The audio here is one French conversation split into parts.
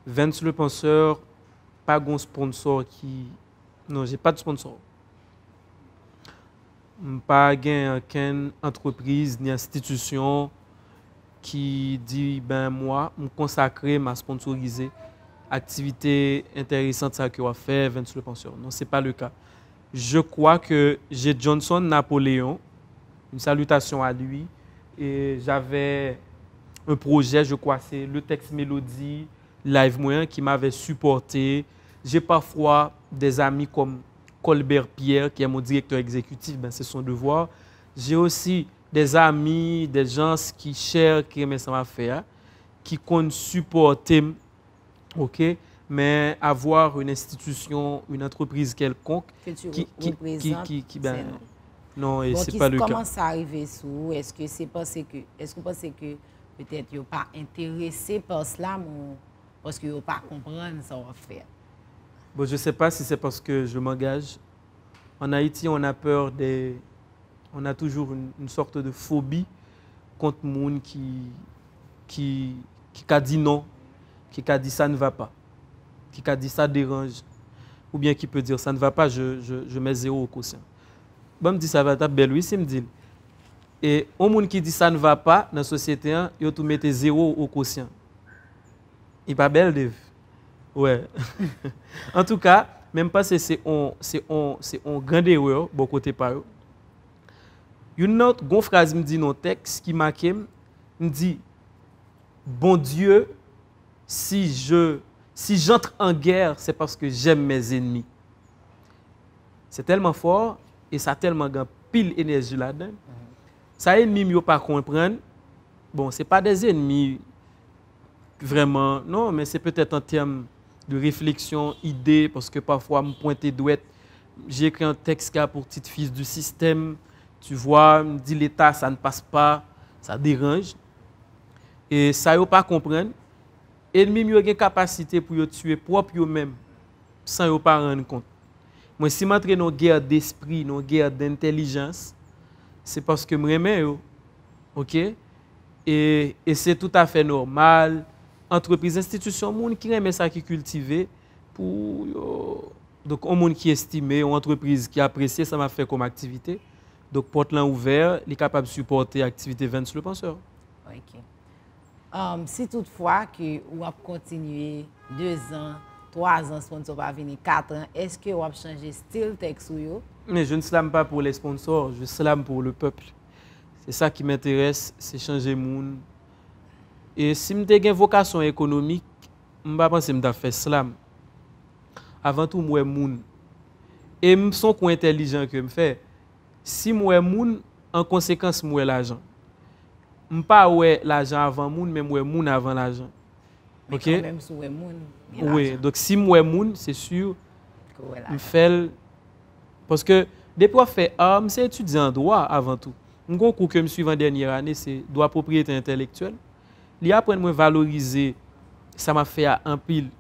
Vince le penseur, pas un sponsor qui... Non, j'ai pas de sponsor. Pas aucune entreprise ni institution qui dit, ben moi, me consacrer, m'a sponsoriser activité intéressante ça que va faire Vince le penseur. Non, c'est pas le cas. Je crois que j'ai Johnson Napoléon, une salutation à lui, et j'avais un projet, je crois, c'est le texte mélodie live moyen qui m'avait supporté. J'ai parfois des amis comme Colbert Pierre, qui est mon directeur exécutif, ben c'est son devoir. J'ai aussi des amis, des gens qui cherchent, qui aiment ça faire, qui comptent supporter, ok, mais avoir une institution, une entreprise quelconque que tu représentes, ben, non, et bon, c'est pas le cas. Comment ça arrive sous? Est-ce que c'est parce que, est-ce que vous pensez que peut-être vous pas intéressé par cela, ou parce que vous pas comprendre ça va faire? Bon, je ne sais pas si c'est parce que je m'engage. En Haïti, on a peur des... On a toujours une sorte de phobie contre le monde qui a dit non, qui a dit ça ne va pas, qui a dit ça dérange, ou bien qui peut dire ça ne va pas, je mets 0 au quotient. Bon, me dit ça va être belle, oui, c'est me dit. Et au monde qui dit ça ne va pas dans la société, il faut tout mettre 0 au quotient. Il n'est pas belle, Dave. Ouais. En tout cas, même pas c'est un grand erreur, bon côté par eux. Une autre phrase me dit dans le texte qui m'a me dit, bon Dieu, si j'entre en guerre, c'est parce que j'aime mes ennemis. C'est tellement fort et ça a tellement grand pile énergie là-dedans. Ça ennemi mieux pas comprendre. Bon, c'est pas des ennemis vraiment, non, mais c'est peut-être en termes de réflexion, idée, parce que parfois me pointer douette, j'ai écrit un texte pour petit fils du système. Tu vois, me dit l'État, ça ne passe pas, ça dérange. Et ça, ne pas comprendre. Ennemi, il a une capacité pour tuer propre eux-mêmes, sans pas rendre compte. Moi, si je m'entre dans une guerre d'esprit, dans une guerre d'intelligence, c'est parce que je m'aime, ok? Et c'est tout à fait normal. Entreprise, institution, monde qui aime ça qui cultiver pour donc un monde qui estime, une entreprise qui apprécie ça m'a fait comme activité. Donc, porte-là ouvert, il est capable de supporter l'activité Vince le penseur. OK. Si toutefois que vous avez continué 2 ans, 3 ans, sponsor va venir 4 ans, est-ce que vous avez changé style texte? Mais je ne slame pas pour les sponsors, je slame pour le peuple. C'est ça qui m'intéresse, c'est changer le monde. Et si je suis une vocation économique, je ne pense pas que je fais slam. Avant tout, je suis monde. Et je suis intelligent que je fais. Si je suis monde, en conséquence, je suis l'argent. Je ne suis pas l'argent avant le monde, mais je suis monde avant l'argent. OK? Même si vous êtes monde. Oui, donc si je suis monde, c'est sûr, je fais. Parce que depuis que je fais c'est étudiant en droit avant tout. Mon cours que je suis en dernière année, c'est droit propriété intellectuelle. Ils apprennent à valoriser, ça m'a fait un pile,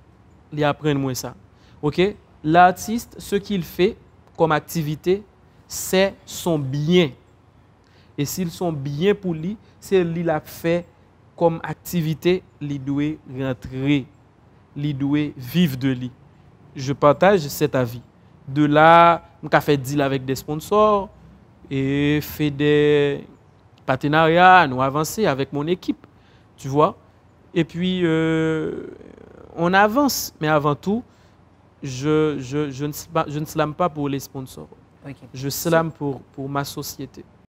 ils apprennent ça. OK? L'artiste, ce qu'il fait comme activité, c'est son bien. Et s'ils sont bien pour lui, c'est lui l'a fait comme activité, il doit rentrer, il doit vivre de lui. Je partage cet avis. De là, je fais deal avec des sponsors et fait des partenariats, nous avancer avec mon équipe, tu vois. Et puis, on avance, mais avant tout, je ne slame pas pour les sponsors. Okay. Je slame pour ma société.